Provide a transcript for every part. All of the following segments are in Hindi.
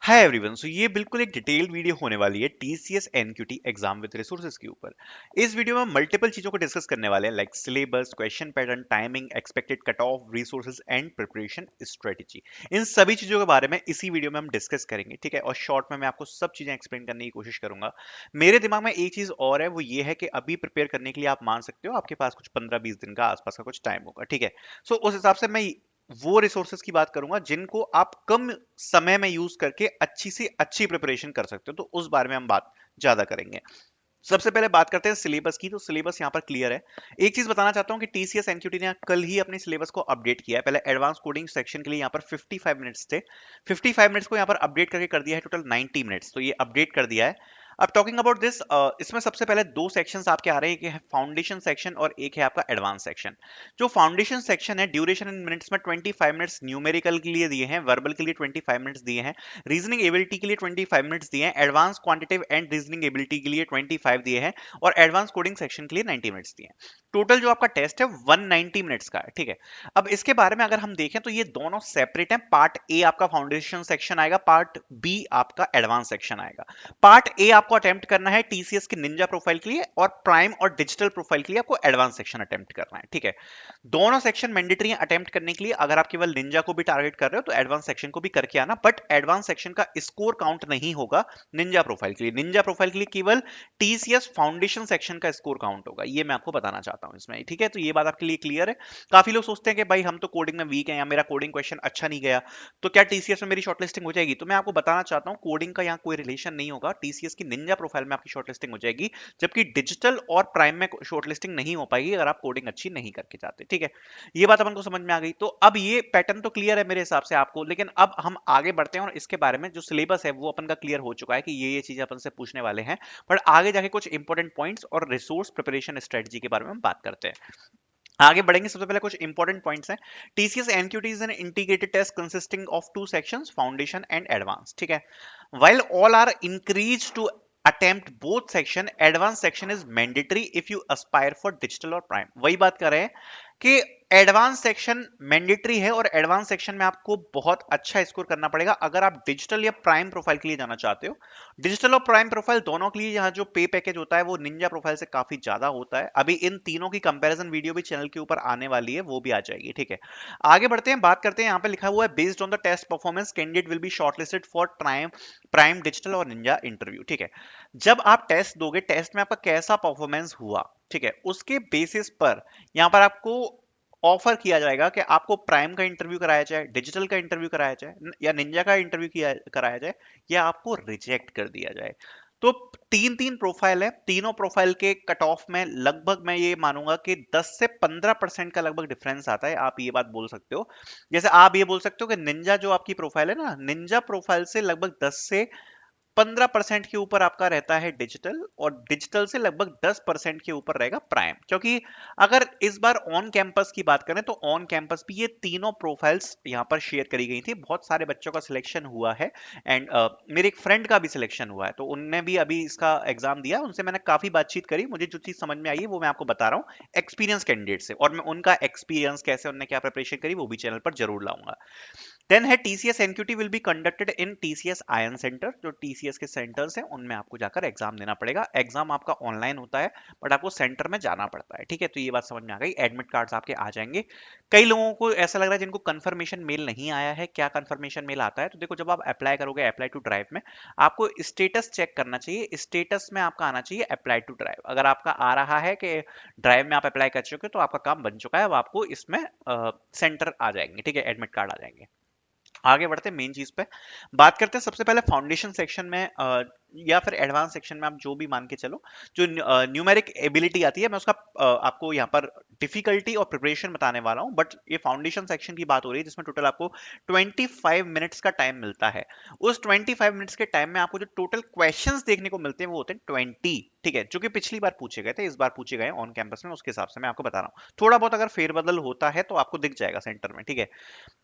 Hi everyone. सो ये बिल्कुल एक डिटेल्ड वीडियो होने वाली है TCS NQT exam with resources के ऊपर। इस वीडियो में हम मल्टीपल चीजों को डिस्कस करने वाले हैं, like syllabus, question pattern, timing, expected cut off, resources and preparation strategy. इन सभी चीजों के बारे में इसी वीडियो में हम डिस्कस करेंगे, ठीक है। और शॉर्ट में मैं आपको सब चीजें एक्सप्लेन करने की कोशिश करूंगा। मेरे दिमाग में एक चीज और है, वो ये है कि अभी प्रिपेयर करने के लिए आप मान सकते हो आपके पास कुछ 15-20 दिन का आसपास का कुछ टाइम होगा, ठीक है। सो उस हिसाब से मैं वो रिसोर्सेज की बात करूंगा जिनको आप कम समय में यूज करके अच्छी से अच्छी प्रिपरेशन कर सकते हो, तो उस बारे में हम बात ज्यादा करेंगे। सबसे पहले बात करते हैं सिलेबस की। तो सिलेबस यहाँ पर क्लियर है। एक चीज बताना चाहता हूँ कि टीसीएस एनक्यूटी ने कल ही अपने सिलेबस को अपडेट किया है। पहले एडवांस कोडिंग सेक्शन के लिए यहाँ पर 55 मिनट्स थे, 55 मिनट्स को यहाँ पर अपडेट करके कर दिया है टोटल 90 मिनट्स। तो ये अपडेट कर दिया है। अब टॉकिंग अबाउट दिस, इसमें सबसे पहले दो सेक्शंस आपके आ रहे हैं, एक है फाउंडेशन सेक्शन और एक है आपका एडवांस सेक्शन। जो फाउंडेशन सेक्शन है, ड्यूरेशन इन मिनट्स में 25 मिनट्स न्यूमेरिकल के लिए दिए हैं, वर्बल के लिए 25 मिनट्स दिए हैं, रीजनिंग एबिलिटी के लिए 25 मिनट्स दिए हैं, advance quantitative and reasoning ability के लिए 25 दिए हैं, और एडवांस कोडिंग सेक्शन के लिए 90 मिनट्स दिए हैं। टोटल जो आपका टेस्ट है 190 मिनट्स का है, ठीक है। अब इसके बारे में अगर हम देखें तो ये दोनों सेपरेट हैं। पार्ट ए आपका फाउंडेशन सेक्शन आएगा, पार्ट बी आपका एडवांस सेक्शन आएगा। पार्ट ए आपको अटेम्प्ट करना है टीसीएस के निंजा प्रोफाइल के लिए, और प्राइम और डिजिटल प्रोफाइल के लिए आपको एडवांस सेक्शन अटेम्प्ट करना है, ठीक है। दोनों सेक्शन मैंडेटरी हैं अटेम्प्ट करने के लिए। अगर आप केवल निंजा को भी टारगेट कर रहे हो तो एडवांस सेक्शन को भी करके आना, बट एडवांस सेक्शन का स्कोर काउंट नहीं होगा निंजा प्रोफाइल के लिए। निंजा प्रोफाइल के लिए केवल टीसीएस फाउंडेशन सेक्शन का स्कोर काउंट होगा, ये मैं आपको बताना चाहता हूं इसमें, ठीक है। तो ये बात आपके लिए क्लियर है। काफी लोग सोचते हैं कि भाई हम तो कोडिंग में वीक हैं या मेरा कोडिंग क्वेश्चन अच्छा नहीं गया, तो क्या टीसीएस में मेरी शॉर्टलिस्टिंग हो जाएगी? तो मैं आपको बताना चाहता हूं कोडिंग का यहाँ कोई रिलेशन नहीं होगा। टीसीएस की निंजा प्रोफाइल में आपकी शॉर्टलिस्टिंग हो जाएगी, जबकि डिजिटल और प्राइम में शॉर्टलिस्टिंग नहीं हो पाएगी अगर आप कोडिंग अच्छी नहीं करके जाते, ठीक है। ये बात अपन को समझ में आ गई। तो अब ये पैटर्न तो क्लियर है मेरे हिसाब से आपको, लेकिन अब हम आगे बढ़ते हैं और इसके बारे में जो सिलेबस है वो अपन का क्लियर हो चुका है कि ये चीजें अपन से पूछने वाले हैं। पर आगे जाके कुछ इंपॉर्टेंट पॉइंट्स और रिसोर्स प्रिपरेशन स्ट्रेटजी के बारे में हम बात करते हैं। आगे बढ़ेंगे, सबसे पहले कुछ इंपॉर्टेंट पॉइंट्स हैं। TCS NQT is an integrated test consisting of two sections, foundation and advance, ठीक है। while all are encouraged to attempt both section, advanced section is mandatory if you aspire for digital और prime। वही बात कर रहे हैं कि एडवांस सेक्शन मैंडेटरी है, और एडवांस सेक्शन में आपको बहुत अच्छा स्कोर करना पड़ेगा अगर आप डिजिटल या प्राइम प्रोफाइल के लिए जाना चाहते हो। डिजिटल और प्राइम प्रोफाइल दोनों के लिए यहाँ जो पे पैकेज होता है वो निंजा प्रोफाइल से काफी ज्यादा होता है। अभी इन तीनों की कंपैरिजन वीडियो भी चैनल के ऊपर आने वाली है, वो भी आ जाएगी, ठीक है। आगे बढ़ते हैं, बात करते हैं। यहाँ पे लिखा हुआ है based on the test performance candidate will be shortlisted for prime prime digital और निंजा इंटरव्यू, ठीक है। जब आप टेस्ट दोगे, टेस्ट में आपका कैसा परफॉर्मेंस हुआ, ठीक है, उसके बेसिस पर यहाँ पर आपको ऑफर किया जाएगा कि आपको प्राइम का इंटरव्यू कराया जाए, डिजिटल का इंटरव्यू कराया जाए, या निंजा का इंटरव्यू किया कराया जाए, या आपको रिजेक्ट कर दिया जाए। तो तीन तीन प्रोफाइल है, तीनों प्रोफाइल के कट ऑफ में लगभग मैं ये मानूंगा कि 10 से 15% का लगभग डिफरेंस आता है। आप ये बात बोल सकते हो, जैसे आप ये बोल सकते हो कि निंजा जो आपकी प्रोफाइल है ना, निंजा प्रोफाइल से लगभग 10 से 15% के ऊपर आपका रहता है डिजिटल, और डिजिटल से लगभग 10% के ऊपर रहेगा प्राइम। क्योंकि अगर इस बार ऑन कैंपस की बात करें तो ऑन कैंपस भी ये तीनों प्रोफाइल्स यहाँ पर शेयर करी गई थी। बहुत सारे बच्चों का सिलेक्शन हुआ है, एंड मेरे एक फ्रेंड का भी सिलेक्शन हुआ है, तो उनने भी अभी इसका एग्जाम दिया। उनसे मैंने काफी बातचीत करी, मुझे जो चीज समझ में आई है वो मैं आपको बता रहा हूँ एक्सपीरियंस कैंडिडेट से, और मैं उनका एक्सपीरियंस कैसे उन्होंने क्या प्रिपरेशन करी वो भी चैनल पर जरूर लाऊंगा। देन है TCS NQT will be conducted in TCS ion centre. जो टीसीएस के सेंटर्स हैं उनमें आपको जाकर एग्जाम देना पड़ेगा। एग्जाम आपका ऑनलाइन होता है, बट आपको सेंटर में जाना पड़ता है, ठीक है। तो ये बात समझ में आ गई। एडमिट कार्ड्स आपके आ जाएंगे। कई लोगों को ऐसा लग रहा है जिनको कंफर्मेशन मेल नहीं आया है। क्या कंफर्मेशन मेल आता है? तो देखो, जब आप अप्लाई करोगे अप्लाई टू ड्राइव में, आपको स्टेटस चेक करना चाहिए। स्टेटस में आपका आना चाहिए अप्लाई टू ड्राइव। अगर आपका आ रहा है कि ड्राइव में आप अप्लाई कर चुके हो तो आपका काम बन चुका है। अब आपको इसमें सेंटर आ जाएंगे, ठीक है, एडमिट कार्ड आ जाएंगे। आगे बढ़ते हैं मेन चीज पे, बात करते हैं सबसे पहले फाउंडेशन सेक्शन में, या फिर एडवांस सेक्शन में, आप जो भी मान के चलो। जो न्यूमेरिक एबिलिटी आती है, मैं उसका आपको यहाँ पर डिफिकल्टी और प्रिपरेशन बताने वाला हूँ, बट ये फाउंडेशन सेक्शन की बात हो रही है जिसमें टोटल आपको 25 मिनट्स का टाइम मिलता है। उस 25 मिनट्स के टाइम में आपको जो टोटल क्वेश्चंस देखने को मिलते हैं वो होते हैं 20, ठीक है, जो कि पिछली बार पूछे गए थे, इस बार पूछे गए ऑन कैंपस में। उसके हिसाब से मैं आपको बता रहा हूँ, थोड़ा बहुत अगर फेरबदल होता है तो आपको दिख जाएगा सेंटर में, ठीक है।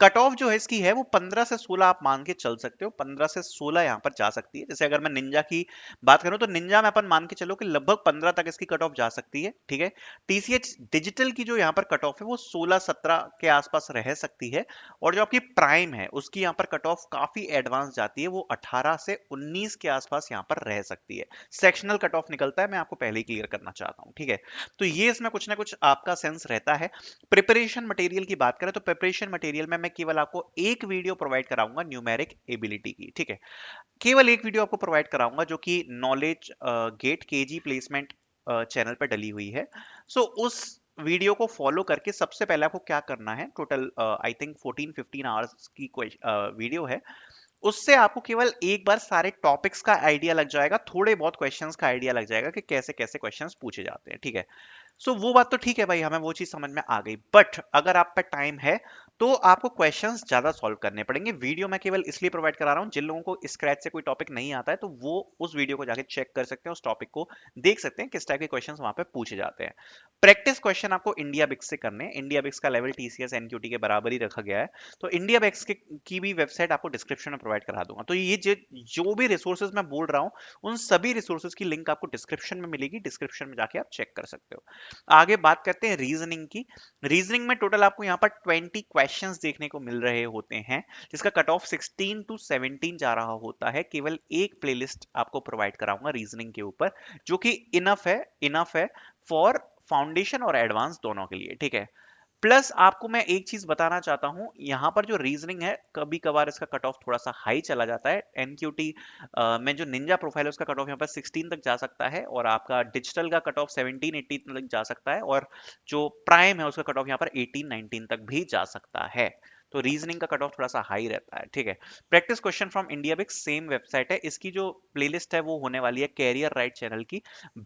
कट ऑफ जो है इसकी है वो 15 से 16 आप मान के चल सकते हो। 15 से 16 यहाँ पर जा सकती है। जैसे अगर मैं निंजा निंजा की बात करूं तो निंजा में अपन मान के चलो कि लगभग 15 तक इसकी कट ऑफ जा सकती है, ठीक है। टीसीएच डिजिटल की जो यहाँ पर कट ऑफ है वो 16-17 के आसपास रह सकती है, और जो आपकी प्राइम है उसकी यहाँ पर कट ऑफ काफी एडवांस जाती है, वो 18 से 19 के आसपास यहाँ पर रह सकती है। सेक्शनल कट ऑफ निकलता है, मैं आपको पहले ही क्लियर करना चाहता हूँ, ठीक है। तो ये इसमें कुछ ना कुछ आपका सेंस रहता है। प्रिपरेशन मटेरियल की बात करें तो प्रिपरेशन मटेरियल में मैं केवल आपको एक वीडियो प्रोवाइड कराऊंगा न्यूमेरिक एबिलिटी की, ठीक है। केवल एक वीडियो आपको प्रोवाइड कराऊंगा जो कि knowledge gate KG placement channel पर डली हुई है। सो उस वीडियो को फॉलो करके सबसे पहले आपको क्या करना है, टोटल आई थिंक 14-15 आवर्स की वीडियो है, उससे आपको केवल एक बार सारे टॉपिक्स का आइडिया लग जाएगा, थोड़े बहुत क्वेश्चंस का आइडिया लग जाएगा कि कैसे कैसे क्वेश्चंस पूछे जाते हैं, ठीक है। सो वो बात तो ठीक है भाई, हमें वो चीज समझ में आ गई, बट अगर आप पे टाइम है तो आपको क्वेश्चंस ज्यादा सॉल्व करने पड़ेंगे। वीडियो मैं केवल इसलिए प्रोवाइड करा रहा हूं, जिन लोगों को स्क्रैच से कोई टॉपिक नहीं आता है तो वो उस वीडियो को जाके चेक कर सकते हैं, उस टॉपिक को देख सकते हैं किस टाइप के क्वेश्चंस वहां पे पूछे जाते हैं। प्रैक्टिस क्वेश्चन आपको इंडिया बिक्स से करने हैं। इंडिया बिक्स का लेवल टीसीएस एनक्यूटी के बराबर ही रखा गया है, तो इंडिया बिक्स की भी वेबसाइट आपको डिस्क्रिप्शन में प्रोवाइड करा दूंगा। तो ये जो भी रिसोर्सेज मैं बोल रहा हूँ उन सभी रिसोर्सेज की लिंक आपको डिस्क्रिप्शन में मिलेगी, डिस्क्रिप्शन में जाके आप चेक कर सकते हो। आगे बात करते हैं रीजनिंग की। रीजनिंग में टोटल आपको यहाँ पर 20 क्वेश्चंस देखने को मिल रहे होते हैं, जिसका कट ऑफ 16 to 17 जा रहा होता है। केवल एक प्लेलिस्ट आपको प्रोवाइड कराऊंगा रीजनिंग के ऊपर, जो कि इनफ है फॉर फाउंडेशन और एडवांस दोनों के लिए, ठीक है। प्लस आपको मैं एक चीज बताना चाहता हूं, यहां पर जो रीजनिंग है कभी कभार इसका कट ऑफ थोड़ा सा हाई चला जाता है। एनक्यूटी में जो निंजा प्रोफाइल है उसका कट ऑफ यहाँ पर 16 तक जा सकता है, और आपका डिजिटल का कट ऑफ 17-18 तक जा सकता है, और जो प्राइम है उसका कट ऑफ यहाँ पर 18-19 तक भी जा सकता है। तो रीजनिंग का कट ऑफ थोड़ा सा हाई रहता है, ठीक है। प्रैक्टिस क्वेश्चन फ्रॉम इंडिया बिक सेम वेबसाइट है, इसकी जो प्लेलिस्ट है वो होने वाली है कैरियर राइट चैनल की।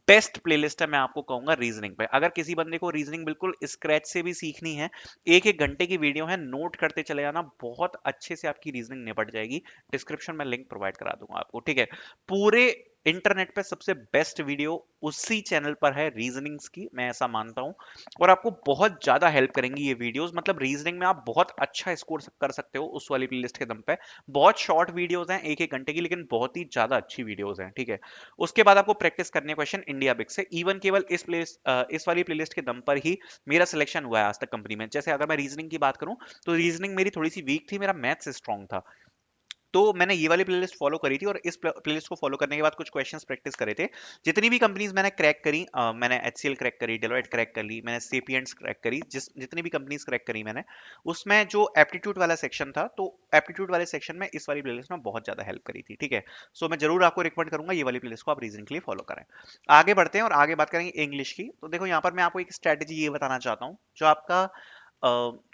बेस्ट प्लेलिस्ट है, मैं आपको कहूंगा रीजनिंग पे। अगर किसी बंदे को रीजनिंग बिल्कुल स्क्रैच से भी सीखनी है, एक एक घंटे की वीडियो है, नोट करते चले जाना, बहुत अच्छे से आपकी रीजनिंग निपट जाएगी। डिस्क्रिप्शन में लिंक प्रोवाइड करा दूंगा आपको, ठीक है। पूरे इंटरनेट पे सबसे बेस्ट वीडियो उसी चैनल पर है रीजनिंग्स की, मैं ऐसा मानता हूं, और आपको बहुत ज्यादा हेल्प करेंगी ये वीडियोस। मतलब रीजनिंग में आप बहुत अच्छा स्कोर कर सकते हो उस वाली प्लेलिस्ट के दम पे। बहुत शॉर्ट वीडियोस हैं, एक एक घंटे की, लेकिन बहुत ही ज्यादा अच्छी वीडियोस हैं, ठीक है। उसके बाद आपको प्रैक्टिस करने क्वेश्चन इंडिया बिक से। इवन केवल इस वाली प्लेलिस्ट के दम पर ही मेरा सिलेक्शन हुआ है आज तक कंपनी में। जैसे अगर मैं रीजनिंग की बात करूं तो रीजनिंग मेरी थोड़ी सी वीक थी, मेरा मैथ्स स्ट्रांग था, तो मैंने ये वाली प्लेलिस्ट फॉलो करी थी, और इस प्लेलिस्ट को फॉलो करने के बाद कुछ क्वेश्चंस प्रैक्टिस करे थे। जितनी भी कंपनीज मैंने क्रैक करी, मैंने एचसीएल क्रैक करी, डेलोइट क्रैक कर ली, मैंने सेपियंट्स क्रैक करी, जितनी भी कंपनीज क्रैक करी मैंने, उसमें जो एप्टीट्यूड वाला सेक्शन था, तो एप्टीट्यूड वाले सेक्शन में इस वाली प्लेलिस्ट में बहुत ज्यादा हेल्प करी थी, ठीक है। सो मैं जरूर आपको रिकमेंड करूंगा ये वाली प्लेलिस्ट को आप रीजनिंग के लिए फॉलो करें। आगे बढ़ते हैं और आगे बात करेंगे इंग्लिश की। तो देखो यहाँ पर मैं आपको एक स्ट्रेटेजी ये बताना चाहता हूँ, जो आपका अ,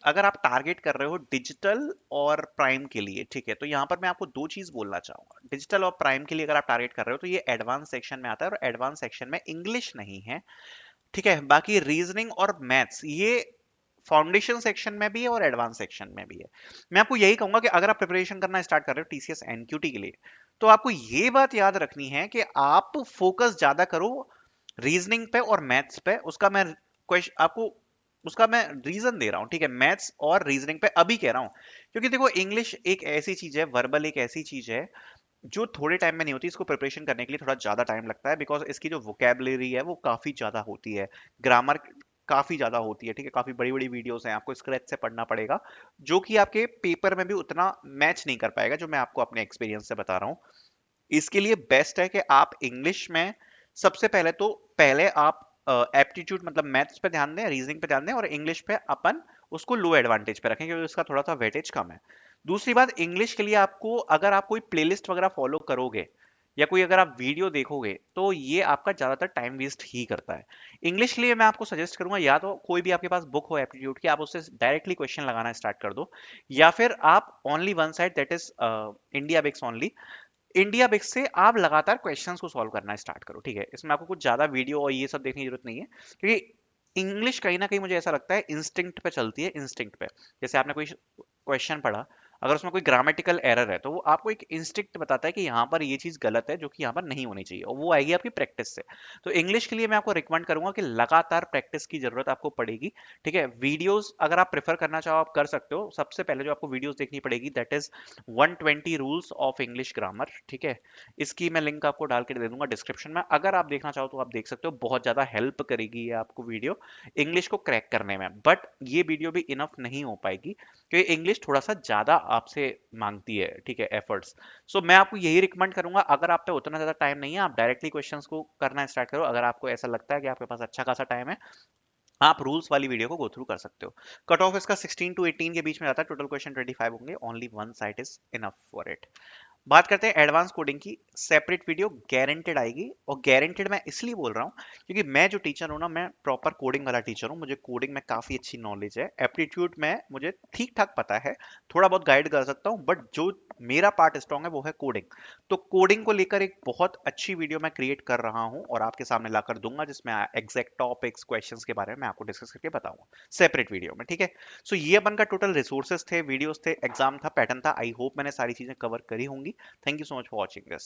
अगर आप टारगेट कर रहे हो डिजिटल और प्राइम के लिए, ठीक है, तो यहाँ पर मैं आपको दो चीज बोलना चाहूंगा। डिजिटल और प्राइम के लिए अगर आप टारगेट कर रहे हो तो ये एडवांस सेक्शन में आता है, और एडवांस सेक्शन में इंग्लिश नहीं है, ठीक है। बाकी रीजनिंग और मैथ्स ये फाउंडेशन सेक्शन में भी है और एडवांस सेक्शन में भी है। मैं आपको यही कहूंगा कि अगर आप प्रिपरेशन करना स्टार्ट कर रहे हो टीसीएस एनक्यूटी के लिए, तो आपको ये बात याद रखनी है कि आप फोकस ज्यादा करो रीजनिंग पे और मैथ्स पे। उसका मैं क्वेश्चन आपको उसका मैं रीजन दे रहा हूँ, ठीक है, मैथ्स और रीजनिंग पे अभी कह रहा हूँ, क्योंकि देखो इंग्लिश एक ऐसी चीज है, वर्बल एक ऐसी चीज है जो थोड़े टाइम में नहीं होती। इसको प्रिपरेशन करने के लिए थोड़ा ज्यादा टाइम लगता है, बिकॉज इसकी जो वोकेबलरी है वो काफी ज्यादा होती है, ग्रामर काफी ज्यादा होती है, ठीक है। काफी बड़ी बड़ी वीडियोस हैं, आपको स्क्रैच से पढ़ना पड़ेगा, जो कि आपके पेपर में भी उतना मैच नहीं कर पाएगा, जो मैं आपको अपने एक्सपीरियंस से बता रहा हूँ। इसके लिए बेस्ट है कि आप इंग्लिश में सबसे पहले तो पहले आप एप्टीट्यूड मतलब मैथ्स पे ध्यान दें, रीजनिंग पे ध्यान दें, और इंग्लिश पे अपन उसको लो एडवांटेज पे रखें, क्योंकि उसका थोड़ा सा वेटेज कम है। दूसरी बात, इंग्लिश के लिए आपको अगर आप कोई प्लेलिस्ट वगैरह फॉलो करोगे या कोई अगर आप वीडियो देखोगे तो ये आपका ज्यादातर टाइम वेस्ट ही करता है। इंग्लिश के लिए मैं आपको सजेस्ट करूंगा, या तो कोई भी आपके पास बुक हो एप्टीट्यूड की, आप उससे डायरेक्टली क्वेश्चन लगाना स्टार्ट कर दो, या फिर आप only one side, that is India VIX only. India VIX से आप लगातार क्वेश्चंस को सॉल्व करना स्टार्ट करो, ठीक है। इसमें आपको कुछ ज्यादा वीडियो और ये सब देखने की जरूरत नहीं है, क्योंकि इंग्लिश कहीं ना कहीं मुझे ऐसा लगता है इंस्टिंक्ट पे चलती है, इंस्टिंक्ट पे। जैसे आपने कोई क्वेश्चन पढ़ा, अगर उसमें कोई ग्रामेटिकल एरर है तो वो आपको एक इंस्टिंक्ट बताता है कि यहाँ पर ये चीज गलत है जो कि यहाँ पर नहीं होनी चाहिए, और वो आएगी आपकी प्रैक्टिस से। तो इंग्लिश के लिए मैं आपको रिकमेंड करूंगा कि लगातार प्रैक्टिस की जरूरत आपको पड़ेगी। ठीक है, वीडियोस अगर आप प्रेफर करना चाहो आप कर सकते हो। सबसे पहले जो आपको वीडियोस देखनी पड़ेगी that is 120 rules of English grammar. ठीक है, इसकी मैं लिंक आपको डाल के दे दूंगा डिस्क्रिप्शन में, अगर आप देखना चाहो तो आप देख सकते हो। बहुत ज्यादा हेल्प करेगी ये आपको वीडियो इंग्लिश को क्रैक करने में। बट ये वीडियो भी इनफ नहीं हो पाएगी क्योंकि इंग्लिश थोड़ा सा ज्यादा आपसे मांगती है, ठीक है, एफर्ट्स। सो मैं आपको यही रिकमेंड करूंगा, अगर आप पे उतना ज्यादा टाइम नहीं है आप डायरेक्टली क्वेश्चंस को करना स्टार्ट करो। अगर आपको ऐसा लगता है कि आपके पास अच्छा खासा टाइम है, आप रूल्स वाली वीडियो को गो थ्रू कर सकते हो। कट ऑफ इसका 16 टू 18 के बीच में जाता है, टोटल क्वेश्चन 25 होंगे, only one site is enough for it. बात करते हैं एडवांस कोडिंग की। सेपरेट वीडियो गारंटेड आएगी, और गारंटेड मैं इसलिए बोल रहा हूँ क्योंकि मैं जो टीचर हूँ ना, मैं प्रॉपर कोडिंग वाला टीचर हूँ। मुझे कोडिंग में काफी अच्छी नॉलेज है, एप्टीट्यूड में मुझे ठीक ठाक पता है, थोड़ा बहुत गाइड कर सकता हूँ, बट जो मेरा पार्ट स्ट्रॉन्ग है वो है कोडिंग। तो कोडिंग को लेकर एक बहुत अच्छी वीडियो मैं क्रिएट कर रहा हूँ और आपके सामने लाकर दूंगा, जिसमें एग्जैक्ट टॉपिक्स क्वेश्चंस के बारे में मैं आपको डिस्कस करके बताऊंगा सेपरेट वीडियो में। ठीक है, सो ये अपन का टोटल रिसोर्सेज थे, वीडियोस थे, एग्जाम था, पैटर्न था। आई होप मैंने सारी चीजें कवर करी होंगी। Thank you so much for watching this.